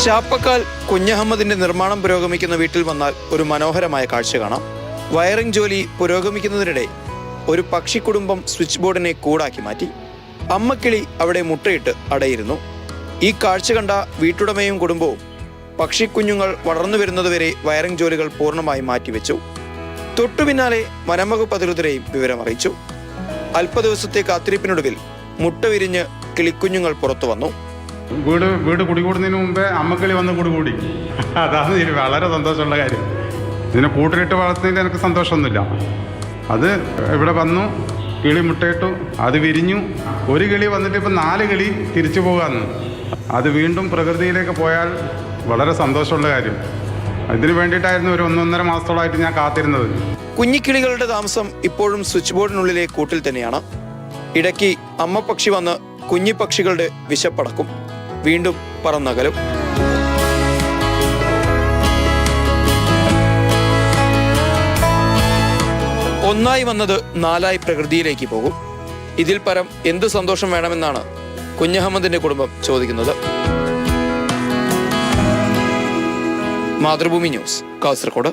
ചാപ്പക്കാൽ കുഞ്ഞഹമ്മദിന്റെ നിർമ്മാണം പുരോഗമിക്കുന്ന വീട്ടിൽ വന്നാൽ ഒരു മനോഹരമായ കാഴ്ച കാണാം. വയറിംഗ് ജോലി പുരോഗമിക്കുന്നതിനിടെ ഒരു പക്ഷി കുടുംബം സ്വിച്ച് ബോർഡിനെ കൂടാക്കി മാറ്റി. അമ്മക്കിളി അവിടെ മുട്ടയിട്ട് അടയിരുന്നു. ഈ കാഴ്ച കണ്ട വീട്ടുടമയും കുടുംബവും പക്ഷിക്കുഞ്ഞുങ്ങൾ വളർന്നു വരുന്നതുവരെ വയറിംഗ് ജോലികൾ പൂർണ്ണമായി മാറ്റിവെച്ചു. തൊട്ടുപിന്നാലെ വനംവകുപ്പ് അധികൃതരെയും വിവരമറിയിച്ചു. അല്പ ദിവസത്തെ കാത്തിരിപ്പിനൊടുവിൽ മുട്ട വിരിഞ്ഞ് കിളിക്കുഞ്ഞുങ്ങൾ പുറത്തു വന്നു. വീട് കുടികൂടുന്നതിന് മുമ്പേ അമ്മക്കിളി വന്ന് കുടികൂടി. അതാണ് വളരെ സന്തോഷമുള്ള കാര്യം. ഇതിനെ കൂട്ടിലിട്ട് വളർത്തുന്നതിൽ എനിക്ക് സന്തോഷമൊന്നുമില്ല. അത് ഇവിടെ വന്നു, കിളി മുട്ടയിട്ടു, അത് വിരിഞ്ഞു. ഒരു കിളി വന്നിട്ട് ഇപ്പം 4 കിളി തിരിച്ചു പോകാമെന്ന്. അത് വീണ്ടും പ്രകൃതിയിലേക്ക് പോയാൽ വളരെ സന്തോഷമുള്ള കാര്യം. ഇതിന് വേണ്ടിയിട്ടായിരുന്നു ഒരു 1.5 മാസത്തോളമായിട്ട് ഞാൻ കാത്തിരുന്നത്. കുഞ്ഞിക്കിളികളുടെ താമസം ഇപ്പോഴും സ്വിച്ച് ബോർഡിനുള്ളിലെ കൂട്ടിൽ തന്നെയാണ്. ഇടയ്ക്ക് അമ്മ പക്ഷി വന്ന് കുഞ്ഞിപ്പക്ഷികളുടെ വിശപ്പടക്കും, വീണ്ടും പറന്നകലും. ഒന്നായി വന്നത് 4ആയി പ്രകൃതിയിലേക്ക് പോകും. ഇതിൽ പരം എന്ത് സന്തോഷം വേണമെന്നാണ് കുഞ്ഞഹമ്മദിന്റെ കുടുംബം ചോദിക്കുന്നത്. മാതൃഭൂമി ന്യൂസ്, കാസർഗോഡ്.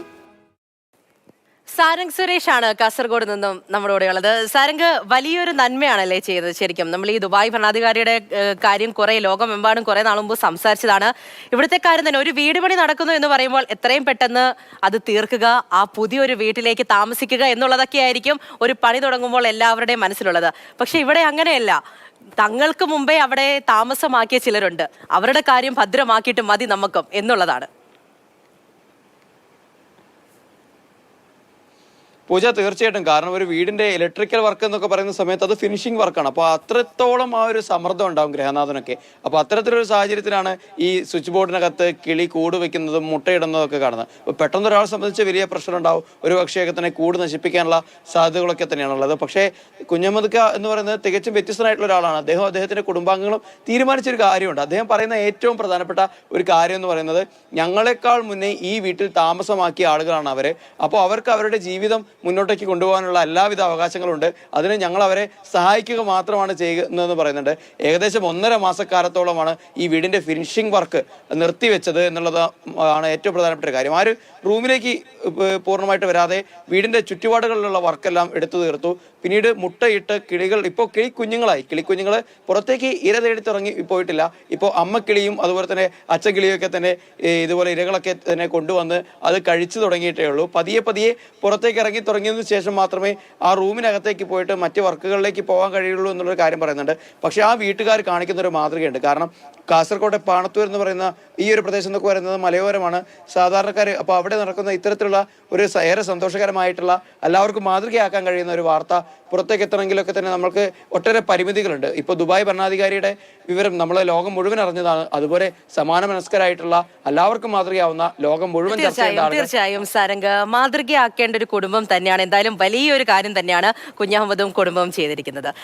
സാരംഗ് സുരേഷാണ് കാസർഗോഡ് നിന്നും നമ്മുടെ കൂടെയുള്ളത്. സാരംഗ്, വലിയൊരു നന്മയാണല്ലേ ചെയ്തത്? ശരിക്കും നമ്മൾ ഈ ദുബായ് ഭരണാധികാരിയുടെ കാര്യം കുറെ ലോകമെമ്പാടും കുറെ നാൾ മുമ്പ് സംസാരിച്ചതാണ്. ഇവിടുത്തെ കാര്യം തന്നെ, ഒരു വീട് പണി നടക്കുന്നു എന്ന് പറയുമ്പോൾ എത്രയും പെട്ടെന്ന് അത് തീർക്കുക, ആ പുതിയൊരു വീട്ടിലേക്ക് താമസിക്കുക എന്നുള്ളതൊക്കെ ആയിരിക്കും ഒരു പണി തുടങ്ങുമ്പോൾ എല്ലാവരുടെയും മനസ്സിലുള്ളത്. പക്ഷെ ഇവിടെ അങ്ങനെയല്ല. തങ്ങൾക്ക് മുമ്പേ അവിടെ താമസമാക്കിയ ചിലരുണ്ട്. അവരുടെ കാര്യം ഭദ്രമാക്കിയിട്ട് മതി നമുക്കും എന്നുള്ളതാണ്. പൂജ, തീർച്ചയായിട്ടും. കാരണം ഒരു വീടിന്റെ ഇലക്ട്രിക്കൽ വർക്ക് എന്നൊക്കെ പറയുന്ന സമയത്ത് അത് ഫിനിഷിംഗ് വർക്കാണ്. അപ്പോൾ അത്രത്തോളം ആ ഒരു സമ്മർദ്ദം ഉണ്ടാവും ഗൃഹനാഥനൊക്കെ. അപ്പോൾ അത്തരത്തിലൊരു സാഹചര്യത്തിലാണ് ഈ സ്വിച്ച് ബോർഡിനകത്ത് കിളി കൂട് വെക്കുന്നതും മുട്ടയിടുന്നതൊക്കെ കാണുന്നത്. അപ്പോൾ പെട്ടെന്ന് ഒരാളെ സംബന്ധിച്ച് വലിയ പ്രഷർ ഉണ്ടാവും. ഒരു പക്ഷേയൊക്കെ തന്നെ കൂട് നശിപ്പിക്കാനുള്ള സാധ്യതകളൊക്കെ തന്നെയാണുള്ളത്. പക്ഷേ കുഞ്ഞഹമ്മദ് എന്ന് പറയുന്നത് തികച്ചും വ്യത്യസ്തനായിട്ടുള്ള ഒരാളാണ്. അദ്ദേഹത്തിന്റെ കുടുംബാംഗങ്ങളും തീരുമാനിച്ചൊരു കാര്യമുണ്ട്. അദ്ദേഹം പറയുന്ന ഏറ്റവും പ്രധാനപ്പെട്ട ഒരു കാര്യം എന്ന് പറയുന്നത്, ഞങ്ങളെക്കാൾ മുന്നേ ഈ വീട്ടിൽ താമസമാക്കിയ ആളുകളാണ് അവർ. അപ്പോൾ അവർക്ക് അവരുടെ ജീവിതം മുന്നോട്ടേക്ക് കൊണ്ടുപോകാനുള്ള എല്ലാവിധ അവകാശങ്ങളുണ്ട്. അതിന് ഞങ്ങൾ അവരെ സഹായിക്കുക മാത്രമാണ് ചെയ്യുന്നതെന്ന് പറയുന്നുണ്ട്. ഏകദേശം 1.5 മാസക്കാലത്തോളമാണ് ഈ വീടിന്റെ ഫിനിഷിംഗ് വർക്ക് നിർത്തിവെച്ചത് എന്നുള്ളത് ആണ് ഏറ്റവും പ്രധാനപ്പെട്ട ഒരു കാര്യം. ആ ഒരു റൂമിലേക്ക് പൂർണ്ണമായിട്ട് വരാതെ വീടിന്റെ ചുറ്റുപാടുകളിലുള്ള വർക്കെല്ലാം എടുത്തു തീർത്തു. പിന്നീട് മുട്ടയിട്ട് കിളികൾ ഇപ്പോൾ കിളിക്കുഞ്ഞുങ്ങളായി. കിളിക്കുഞ്ഞുങ്ങൾ പുറത്തേക്ക് ഇര തേടി തുടങ്ങി പോയിട്ടില്ല. ഇപ്പോൾ അമ്മക്കിളിയും അതുപോലെ തന്നെ അച്ചക്കിളിയൊക്കെ തന്നെ ഇതുപോലെ ഇരകളൊക്കെ തന്നെ കൊണ്ടുവന്ന് അത് കഴിച്ചു തുടങ്ങിയിട്ടേ ഉള്ളൂ. പതിയെ പതിയെ പുറത്തേക്ക് ഇറങ്ങി തുടങ്ങിയതിനു ശേഷം മാത്രമേ ആ റൂമിനകത്തേക്ക് പോയിട്ട് മറ്റ് വർക്കുകളിലേക്ക് പോകാൻ കഴിയുള്ളൂ എന്നുള്ളൊരു കാര്യം പറയുന്നുണ്ട്. പക്ഷേ ആ വീട്ടുകാർ കാണിക്കുന്ന ഒരു മാതൃകയുണ്ട്. കാരണം കാസർഗോട്ടെ പാണത്തൂർ എന്ന് പറയുന്ന ഈ ഒരു പ്രദേശം എന്നൊക്കെ പറയുന്നത് മലയോരമാണ്. സാധാരണക്കാർ അപ്പോൾ അവിടെ നടക്കുന്ന ഇത്തരത്തിലുള്ള ഒരു ഏറെ സന്തോഷകരമായിട്ടുള്ള എല്ലാവർക്കും മാതൃകയാക്കാൻ കഴിയുന്ന ഒരു വാർത്ത പുറത്തേക്ക് എത്തണമെങ്കിലൊക്കെ തന്നെ നമ്മൾക്ക് ഒട്ടേറെ പരിമിതികളുണ്ട്. ഇപ്പോൾ ദുബായ് ഭരണാധികാരിയുടെ വിവരം നമ്മൾ ലോകം മുഴുവൻ അറിഞ്ഞതാണ്. അതുപോലെ സമാന മനസ്കരായിട്ടുള്ള എല്ലാവർക്കും മാതൃകയാവുന്ന ലോകം മുഴുവൻ തീർച്ചയായും സാരംഗ് മാതൃകയാക്കേണ്ട ഒരു കുടുംബം തന്നെയാണ്. എന്തായാലും വലിയൊരു കാര്യം തന്നെയാണ് കുഞ്ഞഹമ്മദും കുടുംബവും ചെയ്തിരിക്കുന്നത്.